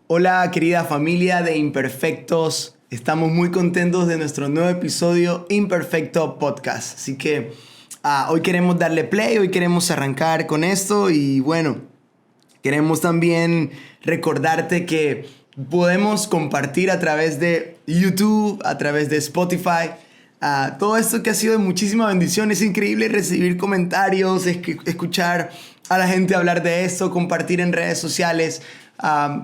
Hola querida familia de Imperfectos, estamos muy contentos de nuestro nuevo episodio Imperfecto Podcast. Así que hoy queremos darle play, hoy queremos arrancar con esto y bueno, queremos también recordarte que podemos compartir a través de YouTube, a través de Spotify. Todo esto que ha sido de muchísima bendición. Es increíble recibir comentarios, escuchar a la gente hablar de esto, compartir en redes sociales.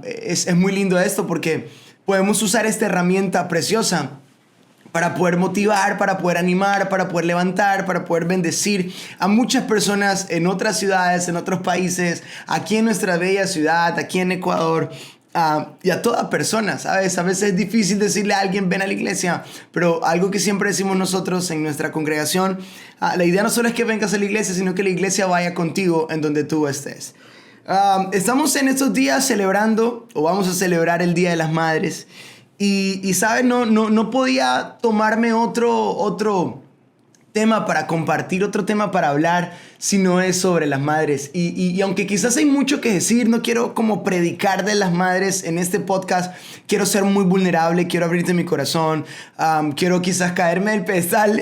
Es muy lindo esto porque podemos usar esta herramienta preciosa para poder motivar, para poder animar, para poder levantar, para poder bendecir a muchas personas en otras ciudades, en otros países, aquí en nuestra bella ciudad, aquí en Ecuador. Y a toda persona, ¿sabes? A veces es difícil decirle a alguien ven a la iglesia, pero algo que siempre decimos nosotros en nuestra congregación, la idea no solo es que vengas a la iglesia, sino que la iglesia vaya contigo en donde tú estés. Estamos en estos días celebrando, o vamos a celebrar el Día de las Madres, y ¿sabes? No podía tomarme otro tema para compartir, otro tema para hablar, si no es sobre las madres. Y aunque quizás hay mucho que decir, no quiero como predicar de las madres en este podcast. Quiero ser muy vulnerable, quiero abrirte mi corazón, quiero quizás caerme del pedestal,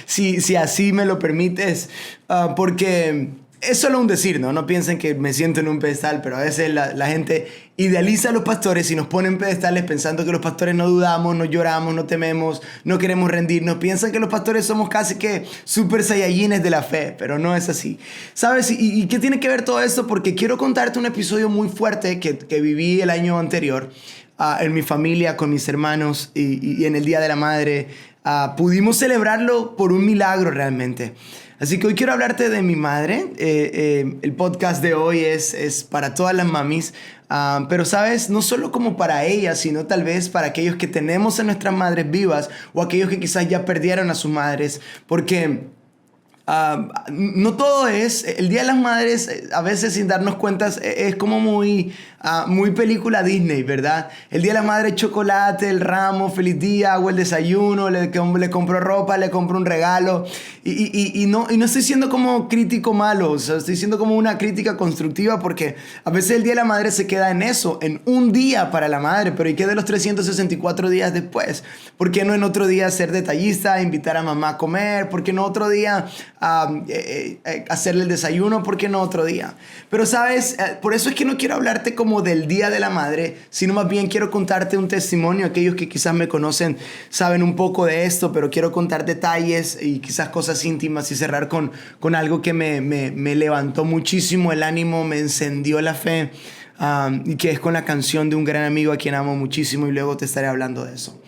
si así me lo permites, porque es solo un decir, ¿no? No piensen que me siento en un pedestal, pero a veces la gente idealiza a los pastores y nos pone en pedestales pensando que los pastores no dudamos, no lloramos, no tememos, no queremos rendirnos. Piensan que los pastores somos casi que super saiyajines de la fe, pero no es así. ¿Sabes? ¿Y qué tiene que ver todo esto? Porque quiero contarte un episodio muy fuerte que viví el año anterior en mi familia, con mis hermanos y en el Día de la Madre. Pudimos celebrarlo por un milagro realmente. Así que hoy quiero hablarte de mi madre. El podcast de hoy es para todas las mamis. Pero, ¿sabes? No solo como para ellas, sino tal vez para aquellos que tenemos a nuestras madres vivas o aquellos que quizás ya perdieron a sus madres. Porque no todo es... El Día de las Madres, a veces sin darnos cuenta, es como muy película Disney, ¿verdad? El Día de la Madre, chocolate, el ramo, feliz día, hago el desayuno, le compro ropa, le compro un regalo. Y no estoy siendo como crítico malo, o sea, estoy siendo como una crítica constructiva, porque a veces el Día de la Madre se queda en eso, en un día para la madre, pero ¿y qué de los 364 días después? ¿Por qué no en otro día ser detallista, invitar a mamá a comer? ¿Por qué no otro día hacerle el desayuno? ¿Por qué no otro día? Pero, ¿sabes? Por eso es que no quiero hablarte como del Día de la Madre, sino más bien quiero contarte un testimonio. Aquellos que quizás me conocen saben un poco de esto, pero quiero contar detalles y quizás cosas íntimas y cerrar con algo que me levantó muchísimo el ánimo, me encendió la fe, y que es con la canción de un gran amigo a quien amo muchísimo, y luego te estaré hablando de eso.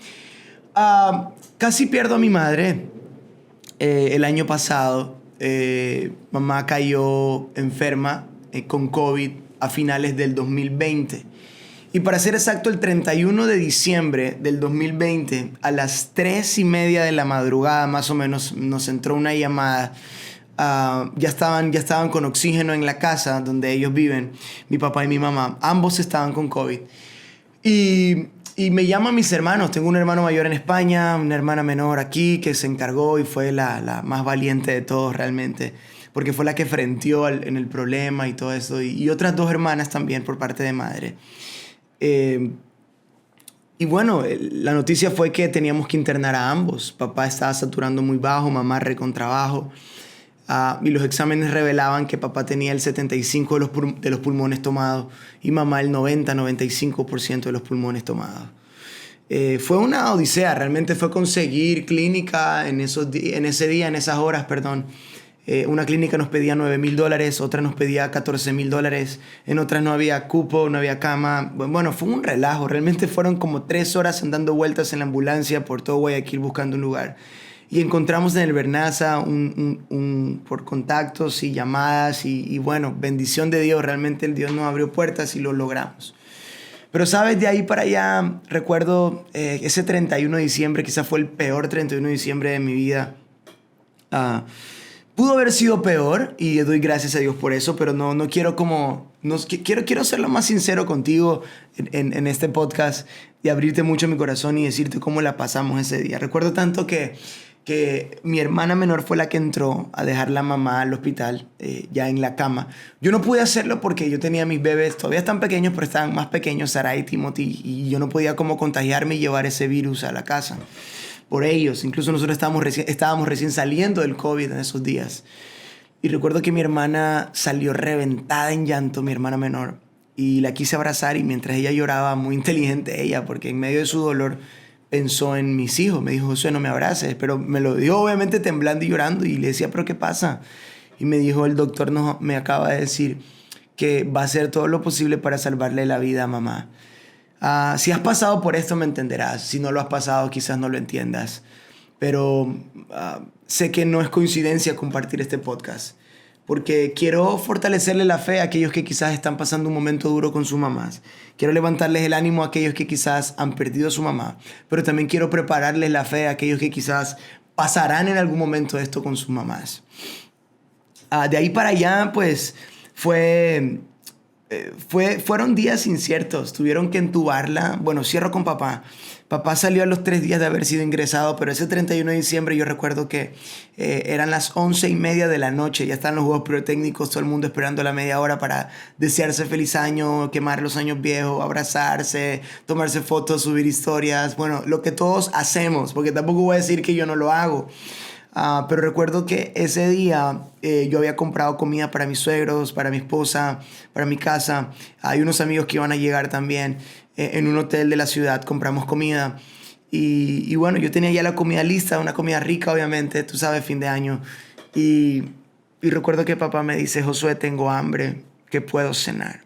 Casi pierdo a mi madre el año pasado. Mamá cayó enferma con COVID a finales del 2020. Y para ser exacto, el 31 de diciembre del 2020, a las 3:30 de la madrugada más o menos, nos entró una llamada. Ya estaban con oxígeno en la casa donde ellos viven, mi papá y mi mamá. Ambos estaban con COVID. Y me llaman mis hermanos. Tengo un hermano mayor en España, una hermana menor aquí, que se encargó y fue la más valiente de todos realmente, porque fue la que frenteó en el problema y todo eso. Y otras dos hermanas también por parte de madre. Y bueno, la noticia fue que teníamos que internar a ambos. Papá estaba saturando muy bajo, mamá recontrabajo. Y los exámenes revelaban que papá tenía el 75% de los pulmones tomados y mamá el 90-95% de los pulmones tomados. Fue una odisea, realmente fue conseguir clínica en esas horas. Una clínica nos pedía $9,000, otra nos pedía $14,000, en otras no había cupo, no había cama. Bueno, fue un relajo, realmente fueron como 3 horas dando vueltas en la ambulancia por todo Guayaquil buscando un lugar. Y encontramos en el Bernaza por contactos y llamadas y bueno, bendición de Dios, realmente el Dios nos abrió puertas y lo logramos. Pero sabes, de ahí para allá, recuerdo ese 31 de diciembre, quizás fue el peor 31 de diciembre de mi vida. Pudo haber sido peor y doy gracias a Dios por eso, pero no quiero como... Quiero ser lo más sincero contigo en este podcast y abrirte mucho mi corazón y decirte cómo la pasamos ese día. Recuerdo tanto que que mi hermana menor fue la que entró a dejar la mamá al hospital, ya en la cama. Yo no pude hacerlo porque yo tenía mis bebés, todavía están pequeños, pero estaban más pequeños, Sara y Timothy, y yo no podía como contagiarme y llevar ese virus a la casa por ellos. Incluso nosotros estábamos recién saliendo del COVID en esos días. Y recuerdo que mi hermana salió reventada en llanto, mi hermana menor, y la quise abrazar, y mientras ella lloraba, muy inteligente ella, porque en medio de su dolor pensó en mis hijos. Me dijo: Josué, no me abraces. Pero me lo dijo obviamente temblando y llorando, y le decía: ¿pero qué pasa? Y me dijo: el doctor me acaba de decir que va a hacer todo lo posible para salvarle la vida a mamá. Si has pasado por esto me entenderás. Si no lo has pasado quizás no lo entiendas. Pero sé que no es coincidencia compartir este podcast, porque quiero fortalecerle la fe a aquellos que quizás están pasando un momento duro con sus mamás. Quiero levantarles el ánimo a aquellos que quizás han perdido a su mamá, pero también quiero prepararles la fe a aquellos que quizás pasarán en algún momento esto con sus mamás. De ahí para allá, pues, fueron días inciertos. Tuvieron que entubarla. Bueno, cierro con papá. Papá salió a los 3 días de haber sido ingresado, pero ese 31 de diciembre yo recuerdo que eran las 11:30 de la noche. Ya están los juegos pirotécnicos, todo el mundo esperando la media hora para desearse feliz año, quemar los años viejos, abrazarse, tomarse fotos, subir historias. Bueno, lo que todos hacemos, porque tampoco voy a decir que yo no lo hago. Pero recuerdo que ese día yo había comprado comida para mis suegros, para mi esposa, para mi casa. Hay unos amigos que iban a llegar también. En un hotel de la ciudad compramos comida. Y bueno, yo tenía ya la comida lista, una comida rica obviamente, tú sabes, fin de año. Y recuerdo que papá me dice: Josué, tengo hambre, ¿qué puedo cenar?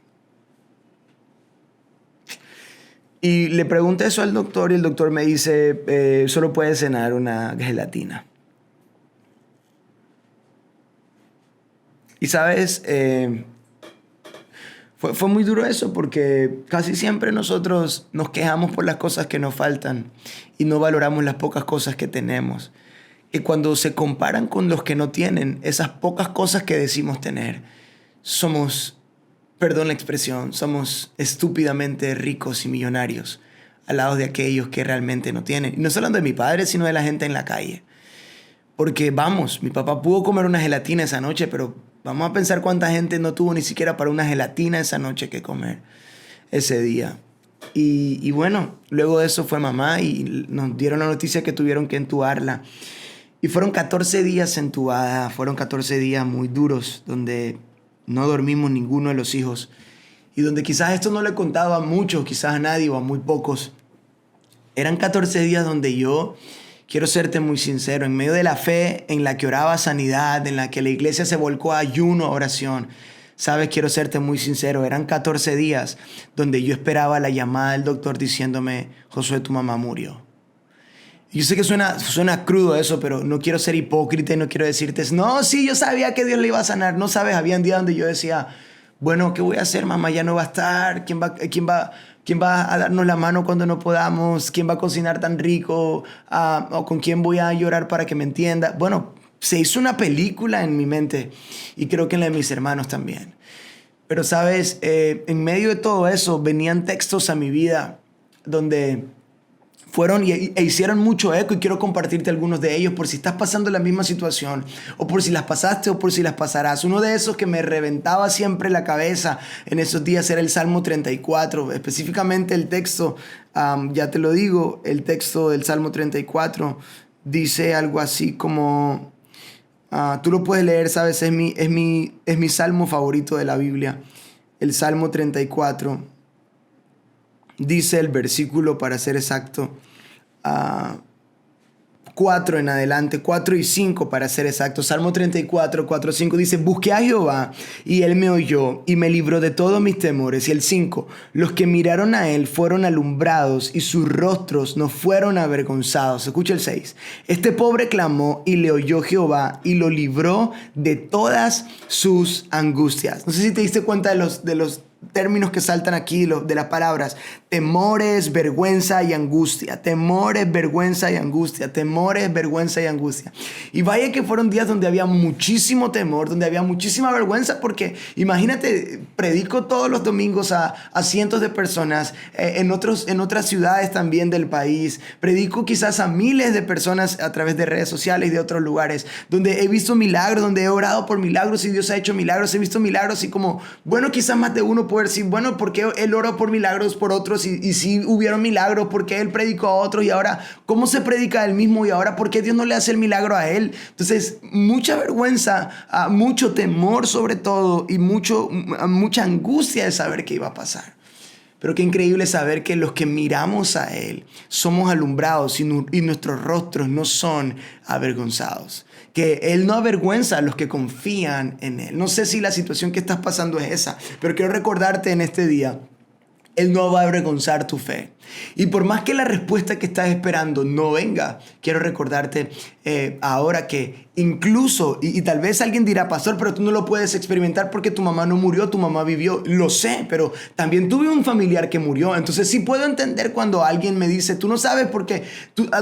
Y le pregunté eso al doctor, y el doctor me dice: solo puedes cenar una gelatina. Y sabes, fue muy duro eso, porque casi siempre nosotros nos quejamos por las cosas que nos faltan y no valoramos las pocas cosas que tenemos. Y cuando se comparan con los que no tienen, esas pocas cosas que decimos tener, somos, perdón la expresión, somos estúpidamente ricos y millonarios al lado de aquellos que realmente no tienen. Y no estoy hablando de mi padre, sino de la gente en la calle. Porque vamos, mi papá pudo comer una gelatina esa noche, pero vamos a pensar cuánta gente no tuvo ni siquiera para una gelatina esa noche que comer ese día. Y bueno, luego de eso fue mamá y nos dieron la noticia que tuvieron que entubarla. Y fueron 14 días entubada, fueron 14 días muy duros, donde no dormimos ninguno de los hijos. Y donde quizás esto no le he contado a muchos, quizás a nadie o a muy pocos. Eran 14 días donde yo... Quiero serte muy sincero, en medio de la fe en la que oraba sanidad, en la que la iglesia se volcó a ayuno, a oración, sabes, quiero serte muy sincero, eran 14 días donde yo esperaba la llamada del doctor diciéndome: Josué, tu mamá murió. Yo sé que suena crudo eso, pero no quiero ser hipócrita y no quiero decirte: no, sí, yo sabía que Dios le iba a sanar. No sabes, había un día donde yo decía: bueno, ¿qué voy a hacer? Mamá ya no va a estar. ¿Quién va a darnos la mano cuando no podamos? ¿Quién va a cocinar tan rico? ¿O con quién voy a llorar para que me entienda? Bueno, se hizo una película en mi mente, y creo que en la de mis hermanos también. Pero, ¿sabes? En medio de todo eso venían textos a mi vida donde fueron e hicieron mucho eco, y quiero compartirte algunos de ellos por si estás pasando la misma situación, o por si las pasaste o por si las pasarás. Uno de esos que me reventaba siempre la cabeza en esos días era el Salmo 34, específicamente el texto, ya te lo digo, el texto del Salmo 34 dice algo así como, tú lo puedes leer, sabes, es mi salmo favorito de la Biblia. El Salmo 34 dice el versículo, para ser exacto, 4 en adelante, 4 y 5 para ser exacto. Salmo 34, 4, 5 dice: busqué a Jehová y él me oyó y me libró de todos mis temores. Y el 5, los que miraron a él fueron alumbrados y sus rostros no fueron avergonzados. Escucha el 6. Este pobre clamó y le oyó Jehová y lo libró de todas sus angustias. No sé si te diste cuenta de los términos que saltan aquí de las palabras: temores, vergüenza y angustia. Temores, vergüenza y angustia. Temores, vergüenza y angustia. Y vaya que fueron días donde había muchísimo temor, donde había muchísima vergüenza, porque imagínate, predico todos los domingos a cientos de personas en otras ciudades también del país. Predico quizás a miles de personas a través de redes sociales y de otros lugares, donde he visto milagros, donde he orado por milagros y Dios ha hecho milagros. He visto milagros y como, bueno, quizás más de uno puede decir, bueno, ¿por qué él oró por milagros por otros y si hubieron milagros? ¿Por qué él predicó a otros? Y ahora, ¿cómo se predica a él mismo? Y ahora, ¿por qué Dios no le hace el milagro a él? Entonces, mucha vergüenza, mucho temor sobre todo y mucha angustia de saber qué iba a pasar. Pero qué increíble saber que los que miramos a Él somos alumbrados y nuestros rostros no son avergonzados. Que Él no avergüenza a los que confían en Él. No sé si la situación que estás pasando es esa, pero quiero recordarte en este día: Él no va a avergonzar tu fe. Y por más que la respuesta que estás esperando no venga, quiero recordarte ahora que incluso, y tal vez alguien dirá, pastor, pero tú no lo puedes experimentar porque tu mamá no murió, tu mamá vivió. Lo sé, pero también tuve un familiar que murió. Entonces sí puedo entender cuando alguien me dice, tú no sabes porque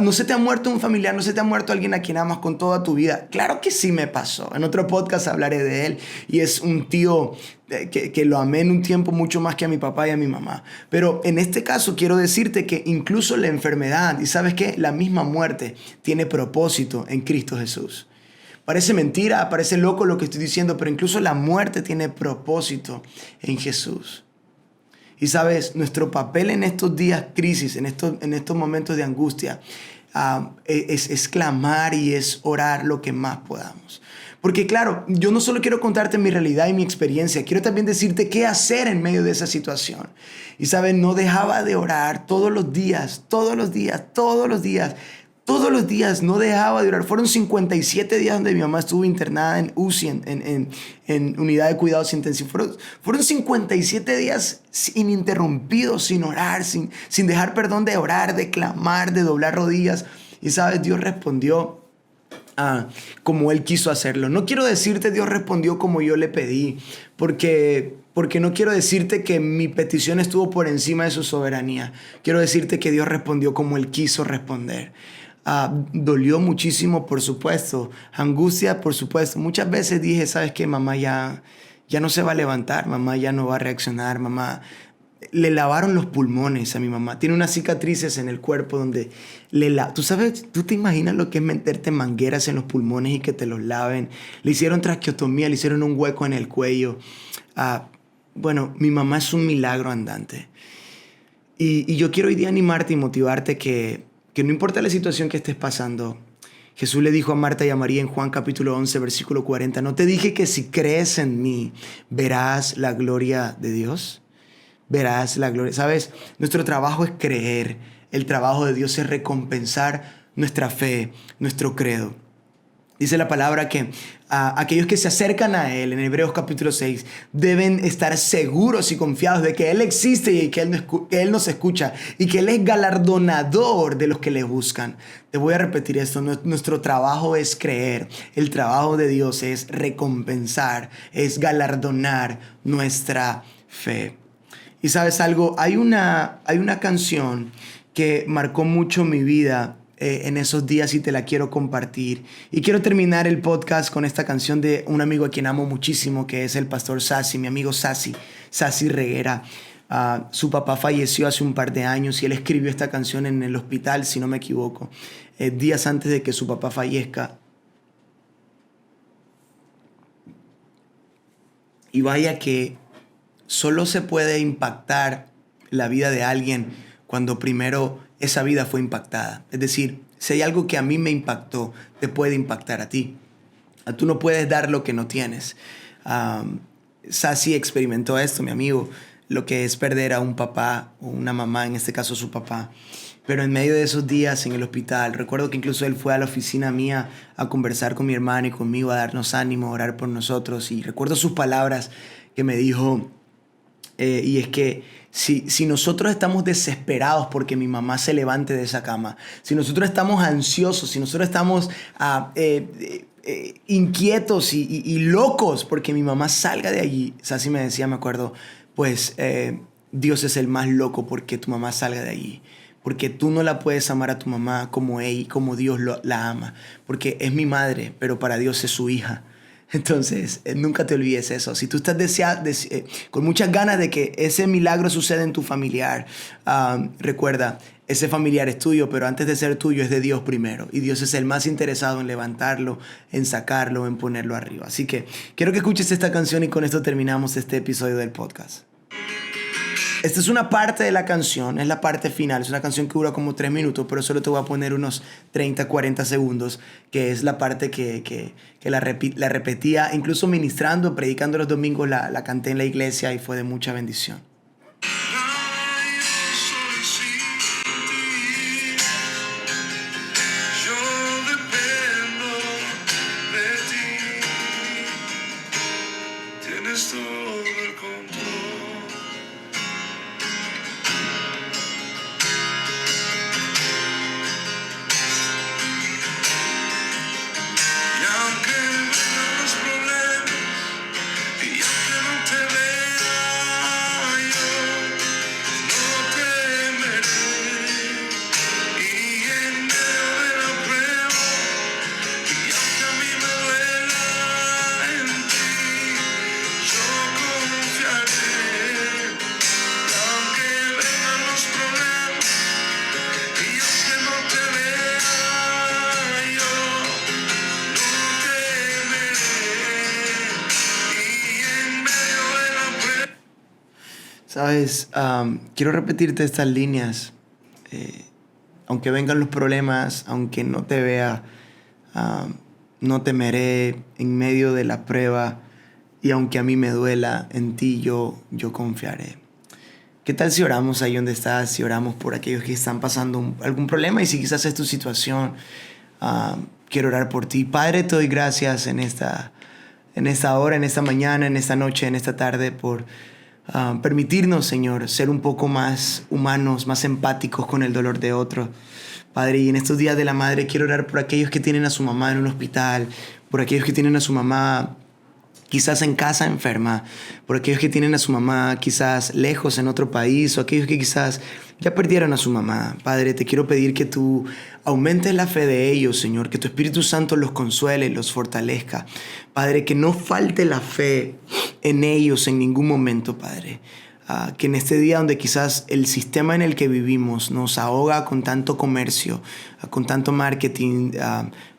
no se te ha muerto un familiar, no se te ha muerto alguien a quien amas con toda tu vida. Claro que sí me pasó. En otro podcast hablaré de él. Y es un tío que lo amé en un tiempo mucho más que a mi papá y a mi mamá. Pero en este caso quiero decirte que incluso la enfermedad, y ¿sabes qué? La misma muerte tiene propósito en Cristo Jesús. Parece mentira, parece loco lo que estoy diciendo, pero incluso la muerte tiene propósito en Jesús. Y sabes, nuestro papel en estos días crisis, en estos momentos de angustia, es clamar y es orar lo que más podamos. Porque claro, yo no solo quiero contarte mi realidad y mi experiencia, quiero también decirte qué hacer en medio de esa situación. Y sabes, no dejaba de orar todos los días, no dejaba de orar. Fueron 57 días donde mi mamá estuvo internada en UCI, en unidad de cuidados intensivos. Fueron 57 días ininterrumpidos, sin orar, sin dejar perdón de orar, de clamar, de doblar rodillas. Y sabes, Dios respondió como Él quiso hacerlo. No quiero decirte Dios respondió como yo le pedí, porque no quiero decirte que mi petición estuvo por encima de su soberanía. Quiero decirte que Dios respondió como Él quiso responder. Dolió muchísimo, por supuesto. Angustia, por supuesto. Muchas veces dije, ¿sabes qué? Mamá ya no se va a levantar. Mamá ya no va a reaccionar. Mamá... Le lavaron los pulmones a mi mamá. Tiene unas cicatrices en el cuerpo donde ¿Tú sabes? ¿Tú te imaginas lo que es meterte mangueras en los pulmones y que te los laven? Le hicieron traqueotomía, le hicieron un hueco en el cuello. Bueno, mi mamá es un milagro andante. Y yo quiero hoy día animarte y motivarte que no importa la situación que estés pasando. Jesús le dijo a Marta y a María en Juan capítulo 11, versículo 40, ¿no te dije que si crees en mí verás la gloria de Dios? Verás la gloria. ¿Sabes? Nuestro trabajo es creer. El trabajo de Dios es recompensar nuestra fe, nuestro credo. Dice la palabra que aquellos que se acercan a Él, en Hebreos capítulo 6, deben estar seguros y confiados de que Él existe y que Él nos escucha y que Él es galardonador de los que le buscan. Te voy a repetir esto. Nuestro trabajo es creer. El trabajo de Dios es recompensar, es galardonar nuestra fe. Y sabes algo, hay una canción que marcó mucho mi vida en esos días y te la quiero compartir. Y quiero terminar el podcast con esta canción de un amigo a quien amo muchísimo, que es el pastor Sassi, mi amigo Sassi Reguera. Su papá falleció hace un par de años y él escribió esta canción en el hospital, si no me equivoco, días antes de que su papá fallezca. Y vaya que solo se puede impactar la vida de alguien cuando primero esa vida fue impactada. Es decir, si hay algo que a mí me impactó, te puede impactar a ti. Tú no puedes dar lo que no tienes. Sassi experimentó esto, mi amigo, lo que es perder a un papá o una mamá, en este caso su papá. Pero en medio de esos días en el hospital, recuerdo que incluso él fue a la oficina mía a conversar con mi hermano y conmigo, a darnos ánimo, a orar por nosotros. Y recuerdo sus palabras que me dijo... y es que si nosotros estamos desesperados porque mi mamá se levante de esa cama, si nosotros estamos ansiosos, si nosotros estamos inquietos y locos porque mi mamá salga de allí, Sassi me decía, me acuerdo, pues Dios es el más loco porque tu mamá salga de allí. Porque tú no la puedes amar a tu mamá como ella, como Dios la ama. Porque es mi madre, pero para Dios es su hija. Entonces, nunca te olvides eso. Si tú estás con muchas ganas de que ese milagro suceda en tu familiar, recuerda, ese familiar es tuyo, pero antes de ser tuyo es de Dios primero. Y Dios es el más interesado en levantarlo, en sacarlo, en ponerlo arriba. Así que quiero que escuches esta canción y con esto terminamos este episodio del podcast. Esta es una parte de la canción, es la parte final. Es una canción que dura como 3 minutos, pero solo te voy a poner unos 30, 40 segundos, que es la parte que la repetía, incluso ministrando, predicando los domingos, la canté en la iglesia y fue de mucha bendición. Sabes, quiero repetirte estas líneas. Aunque vengan los problemas, aunque no te vea, no temeré en medio de la prueba. Y aunque a mí me duela, en ti yo confiaré. ¿Qué tal si oramos ahí donde estás? Si oramos por aquellos que están pasando algún problema y si quizás es tu situación, quiero orar por ti. Padre, te doy gracias en esta hora, en esta mañana, en esta noche, en esta tarde por permitirnos, Señor, ser un poco más humanos, más empáticos con el dolor de otros. Padre, y en estos días de la madre quiero orar por aquellos que tienen a su mamá en un hospital, por aquellos que tienen a su mamá quizás en casa enferma, por aquellos que tienen a su mamá quizás lejos en otro país, o aquellos que quizás ya perdieron a su mamá. Padre, te quiero pedir que tú aumentes la fe de ellos, Señor, que tu Espíritu Santo los consuele, los fortalezca. Padre, que no falte la fe en ellos en ningún momento, Padre. Que en este día donde quizás el sistema en el que vivimos nos ahoga con tanto comercio, con tanto marketing,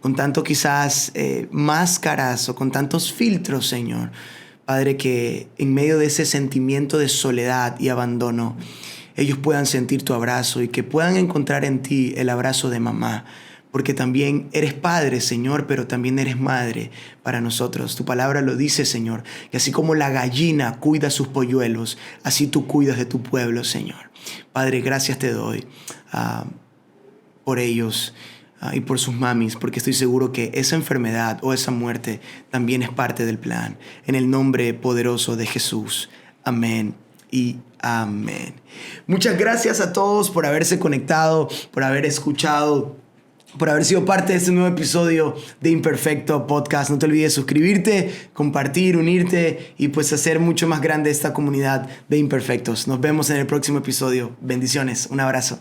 con tanto quizás máscaras o con tantos filtros, Señor. Padre, que en medio de ese sentimiento de soledad y abandono, ellos puedan sentir tu abrazo y que puedan encontrar en ti el abrazo de mamá. Porque también eres padre, Señor, pero también eres madre para nosotros. Tu palabra lo dice, Señor, que así como la gallina cuida a sus polluelos, así tú cuidas de tu pueblo, Señor. Padre, gracias te doy por ellos y por sus mamis, porque estoy seguro que esa enfermedad o esa muerte también es parte del plan. En el nombre poderoso de Jesús. Amén y amén. Muchas gracias a todos por haberse conectado, por haber escuchado, por haber sido parte de este nuevo episodio de Imperfecto Podcast. No te olvides suscribirte, compartir, unirte y pues hacer mucho más grande esta comunidad de imperfectos. Nos vemos en el próximo episodio. Bendiciones. Un abrazo.